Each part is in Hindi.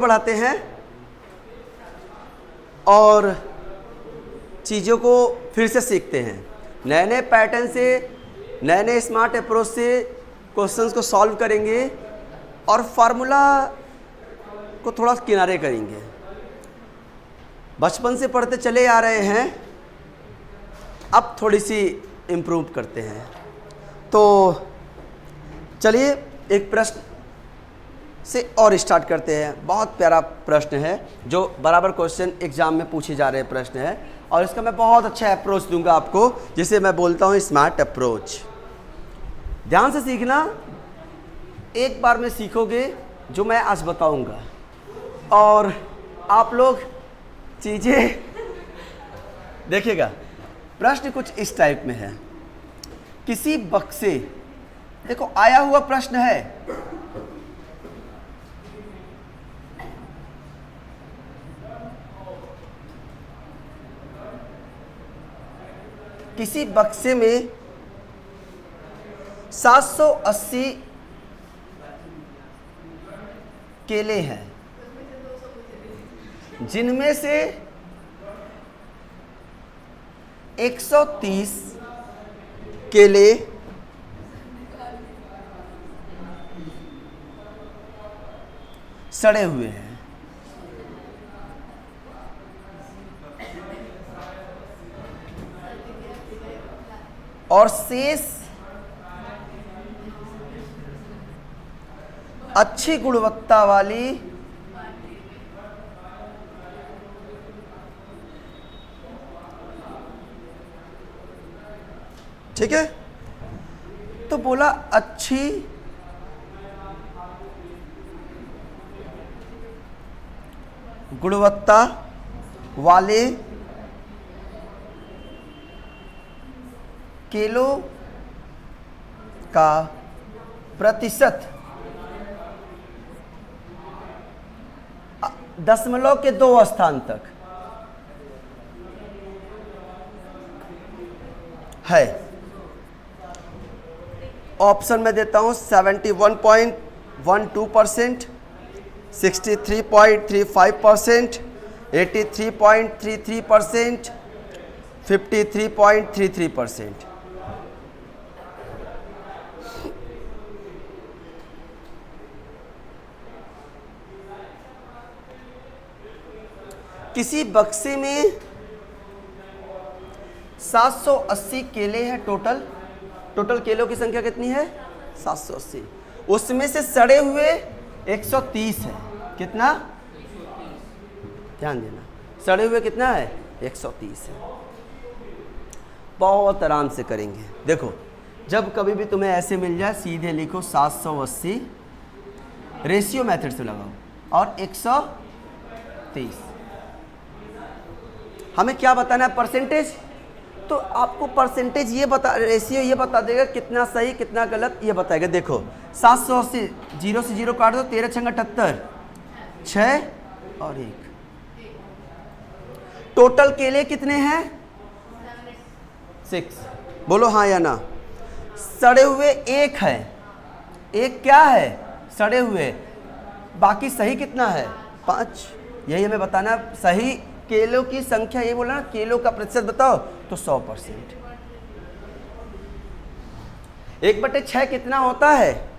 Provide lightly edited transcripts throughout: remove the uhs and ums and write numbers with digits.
बढ़ाते हैं और चीज़ों को फिर से सीखते हैं, नए नए पैटर्न से, नए नए स्मार्ट अप्रोच से क्वेश्चंस को सॉल्व करेंगे और फार्मूला को थोड़ा किनारे करेंगे। बचपन से पढ़ते चले आ रहे हैं, अब थोड़ी सी इम्प्रूव करते हैं। तो चलिए एक प्रश्न से और स्टार्ट करते हैं। बहुत प्यारा प्रश्न है जो बराबर क्वेश्चन एग्जाम में पूछे जा रहे प्रश्न है और इसका मैं बहुत अच्छा अप्रोच दूंगा आपको, जिसे मैं बोलता हूँ स्मार्ट अप्रोच। ध्यान से सीखना, एक बार में सीखोगे जो मैं आज बताऊंगा और आप लोग चीज़ें देखिएगा। प्रश्न कुछ इस टाइप में है। किसी बक्से, देखो आया हुआ प्रश्न है, किसी बक्से में 780 केले हैं, जिनमें से 130 केले सड़े हुए हैं। और शेष अच्छी गुणवत्ता वाली ठीक है, तो बोला अच्छी गुणवत्ता वाले केलों का प्रतिशत 0.2 के 2 स्थान तक है। ऑप्शन में देता हूं 71.12%, 63.35%, 83.33%, 53.33%। किसी बक्से में 780 केले हैं। टोटल केलों की संख्या कितनी है? 780। उसमें से सड़े हुए 130 है। कितना? ध्यान देना, सड़े हुए कितना है? 130 है। बहुत आराम से करेंगे। देखो, जब कभी भी तुम्हें ऐसे मिल जाए, सीधे लिखो 780, रेशियो मेथड से लगाओ और 130। हमें क्या बताना है? परसेंटेज। तो आपको परसेंटेज ये बता, रेशियो ये बता देगा कितना सही कितना गलत, ये बताएगा। देखो 780, 0 से 0 काट दो, 13 × 78, 6 और 1। टोटल केले कितने हैं? 6। बोलो हाँ या ना। सड़े हुए 1 है। 1 क्या है? सड़े हुए। बाकी सही कितना है? 5। यही हमें बताना है। सही केलों की संख्या, ये बोला ना, केलों का प्रतिशत बताओ, तो 100%। 1/6 कितना होता है?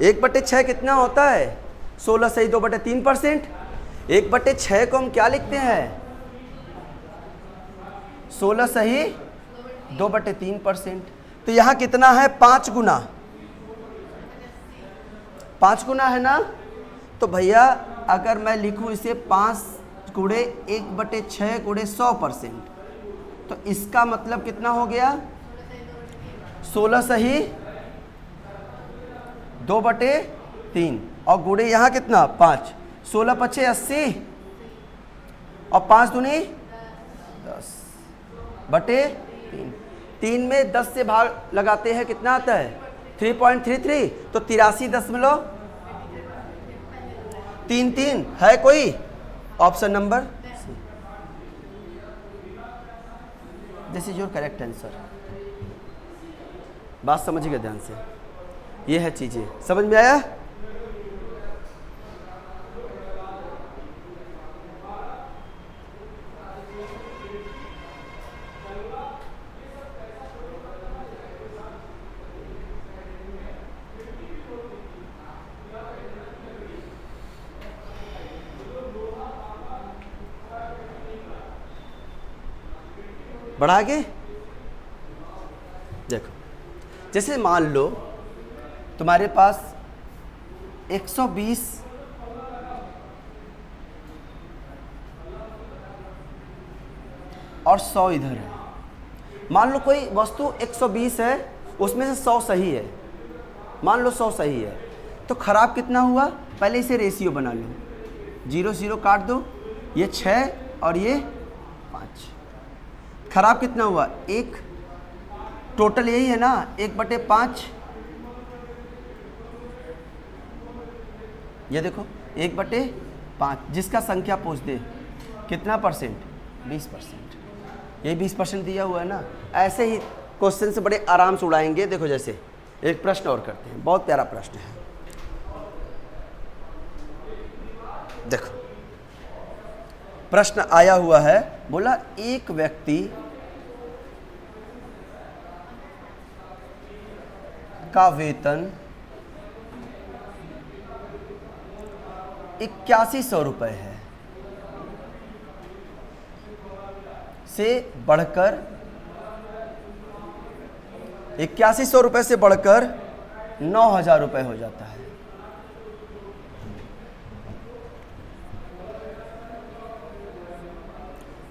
1/6 कितना होता है? 16 सही 2/3%। 1/6 को हम क्या लिखते हैं? 16 सही 2/3%। तो यहाँ कितना है? 5 गुना। 5 गुना है ना। तो भैया अगर मैं लिखूं इसे 5 गुणे 1/6 गुणे 100%, तो इसका मतलब कितना हो गया? 16 सही 2/3 और गुणे यहाँ कितना? 5। 16 × 5 = 80 और 5 दूनी 10/3। 3 में 10 से भाग लगाते हैं, कितना आता है? 3.33। तो 83.33 है कोई? Option number C, this is your correct answer. बात समझिएगा ध्यान से, ये है चीजें। समझ में आया? बढ़ा के देखो, जैसे मान लो तुम्हारे पास 120 और 100 इधर है। मान लो कोई वस्तु 120 है, उसमें से 100 सही है, मान लो 100 सही है, तो खराब कितना हुआ? पहले इसे रेशियो बना लो, 0 0 काट दो, ये 6 और ये 5। खराब कितना हुआ? 1। टोटल यही है ना, 1/5। ये देखो 1/5, जिसका संख्या पूछ दे कितना परसेंट? 20%। यही 20% दिया हुआ है ना। ऐसे ही क्वेश्चन से बड़े आराम से उड़ाएंगे। देखो जैसे एक प्रश्न और करते हैं, बहुत प्यारा प्रश्न है। देखो प्रश्न आया हुआ है, बोला एक व्यक्ति का वेतन 8100 रुपये है, से बढ़कर 8100 रुपये से बढ़कर 9000 रुपये हो जाता है।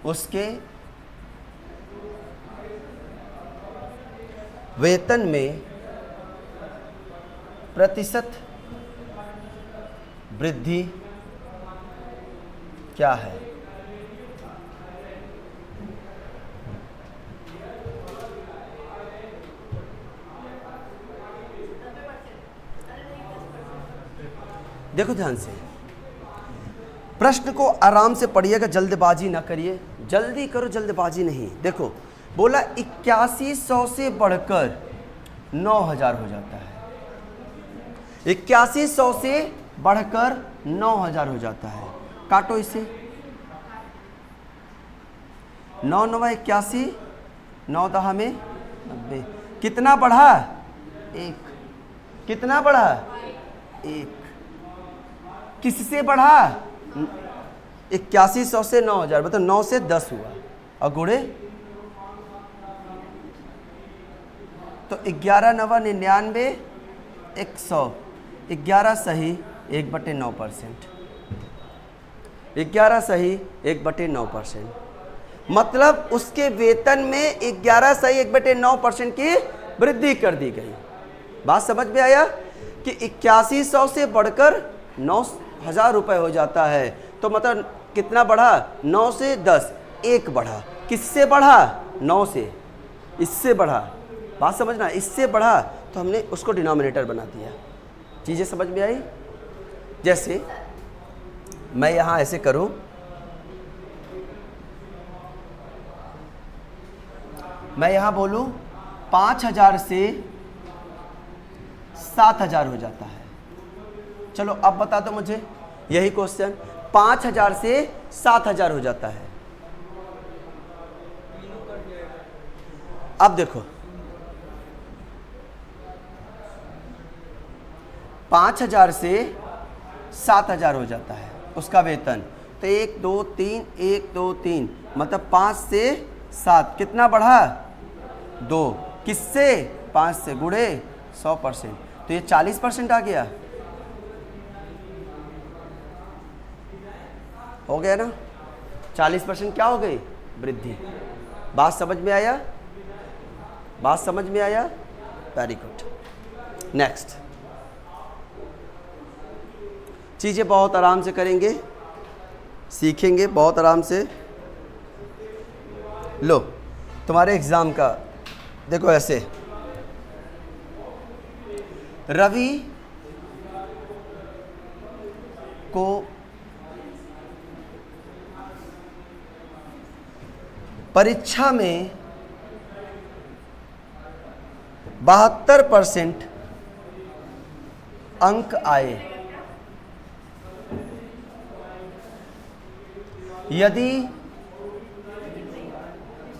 उसके वेतन में प्रतिशत वृद्धि क्या है? देखो ध्यान से, प्रश्न को आराम से पढ़िएगा, जल्दबाजी ना करिए। जल्दी करो, जल्दबाजी नहीं। देखो बोला 8100 से बढ़कर 9000 हो जाता है। 8100 से बढ़कर 9000 हो जाता है। काटो इसे, 9 9 81, 9 10 में 90। कितना बढ़ा? 1। कितना बढ़ा? 1। किससे बढ़ा? 8100 से 9000, मतलब 9 से 10 हुआ, और गुणे तो 11 9 99, 100, 11 सही 1/9%। 11 सही 1/9%, मतलब उसके वेतन में 11 सही 1/9% की वृद्धि कर दी गई। बात समझ में आया कि 8100 से बढ़कर 9000 रुपये हो जाता है, तो मतलब कितना बढ़ा? 9 से 10, 1 बढ़ा। किससे बढ़ा? 9 से, इससे बढ़ा। बात समझना, इससे बढ़ा तो हमने उसको डिनोमिनेटर बना दिया। चीज़ें समझ में आई? जैसे मैं यहाँ ऐसे करूँ, मैं यहाँ बोलूँ 5000 से 7000 हो जाता है। चलो अब बता दो मुझे यही क्वेश्चन, 5000 से 7000 हो जाता है। अब देखो 5000 से 7000 हो जाता है उसका वेतन, तो 1 2 3 1 2 3, मतलब 5 से 7 कितना बढ़ा? 2। किससे? 5 से, गुणे 100%, तो ये 40% आ गया। हो गया ना? 40% क्या हो गई? वृद्धि। बात समझ में आया? बात समझ में आया? Very good. नेक्स्ट, चीज़ें बहुत आराम से करेंगे, सीखेंगे बहुत आराम से। लो तुम्हारे एग्ज़ाम का देखो ऐसे, रवि को परीक्षा में 72% अंक आए। यदि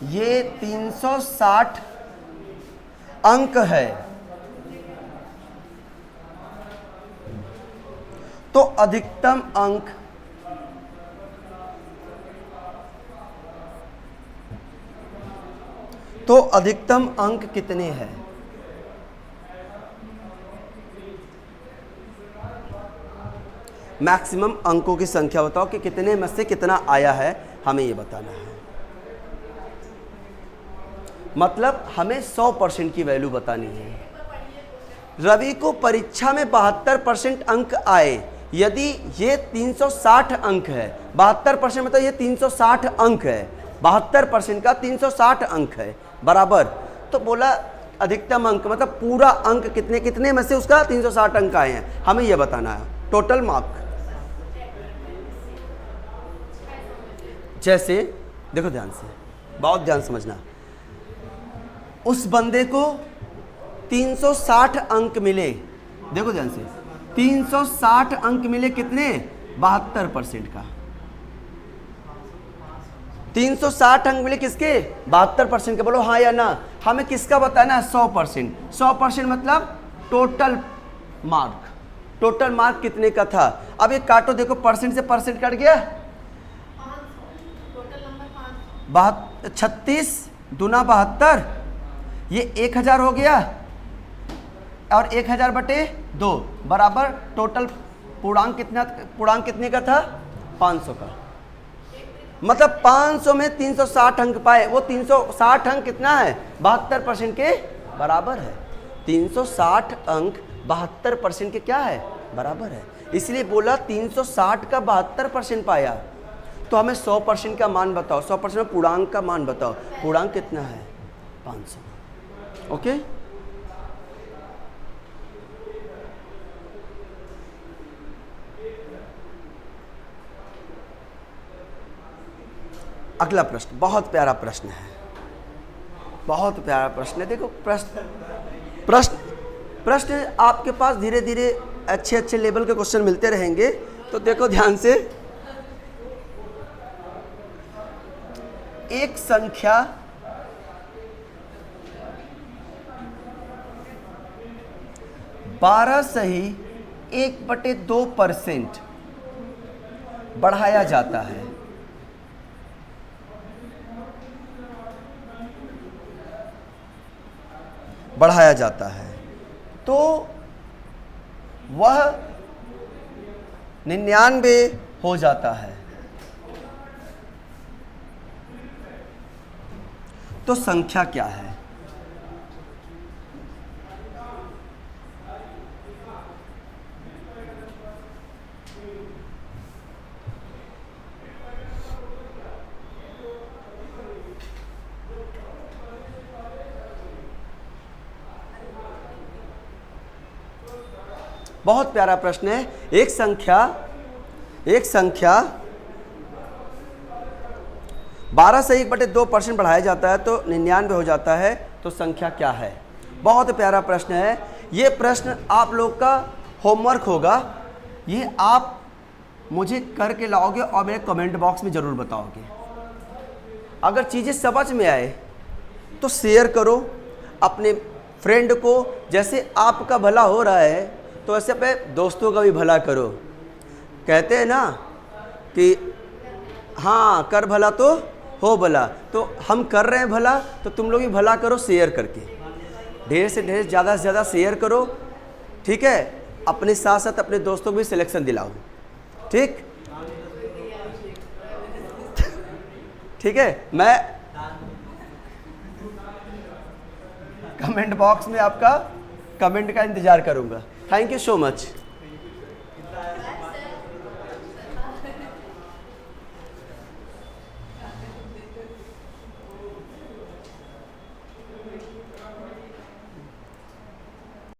ये 360 अंक है तो अधिकतम अंक तो अधिकतम अंक कितने हैं? मैक्सिमम अंकों की संख्या बताओ कि कितने में से कितना आया है, हमें ये बताना है। मतलब हमें 100% की वैल्यू बतानी है। रवि को परीक्षा में 72% अंक आए। यदि ये 360 अंक है, 72% मतलब ये 360 अंक है, 72% का 360 अंक है बराबर, तो बोला अधिकतम अंक मतलब पूरा अंक कितने कितने में से उसका 360 अंक आए हैं, हमें यह बताना है टोटल मार्क। जैसे देखो ध्यान से, बहुत ध्यान समझना, उस बंदे को 360 अंक मिले, देखो ध्यान से, 360 अंक मिले कितने? 72% का। 360 अंक मिले किसके? 72% के। बोलो हाँ या ना। हमें किसका बताना है? 100%। 100% मतलब टोटल मार्क। टोटल मार्क कितने का था? अब ये काटो, देखो परसेंट से परसेंट कट गया, 36 दूना 72, ये 1000 हो गया और 1000 बटे 2 बराबर टोटल पूर्णांक कितना, पूर्णांक कितने का था? 500 का। मतलब 500 में 360 अंक पाए, वो 360 अंक कितना है? 72% के बराबर है। 360 अंक 72% के क्या है? बराबर है। इसलिए बोला 360 का 72% पाया, तो हमें 100% का मान बताओ, 100% में पूर्णांक का मान बताओ, पूर्णांक कितना है? 500। ओके, अगला प्रश्न बहुत प्यारा प्रश्न है, बहुत प्यारा प्रश्न है। देखो प्रश्न प्रश्न प्रश्न आपके पास धीरे धीरे अच्छे अच्छे लेवल के क्वेश्चन मिलते रहेंगे, तो देखो ध्यान से। एक संख्या बारह सही 1/2% बढ़ाया जाता है। बढ़ाया जाता है तो वह 99 हो जाता है। तो संख्या क्या है? बहुत प्यारा प्रश्न है। एक संख्या 12 से 1/2% बढ़ाया जाता है तो 99 हो जाता है, तो संख्या क्या है? बहुत प्यारा प्रश्न है। ये प्रश्न आप लोग का होमवर्क होगा, ये आप मुझे करके लाओगे और मेरे कमेंट बॉक्स में ज़रूर बताओगे। अगर चीज़ें समझ में आए तो शेयर करो अपने फ्रेंड को। जैसे आपका भला हो रहा है तो ऐसे पे दोस्तों का भी भला करो। कहते हैं ना कि हाँ कर भला तो हो भला, तो हम कर रहे हैं भला, तो तुम लोग भी भला करो शेयर करके। ढेर से ढेर ज़्यादा से ज़्यादा शेयर करो, ठीक है। अपने साथ साथ अपने दोस्तों को भी सिलेक्शन दिलाओ, ठीक ठीक है। मैं कमेंट बॉक्स में आपका कमेंट का इंतज़ार करूँगा। Thank you so much.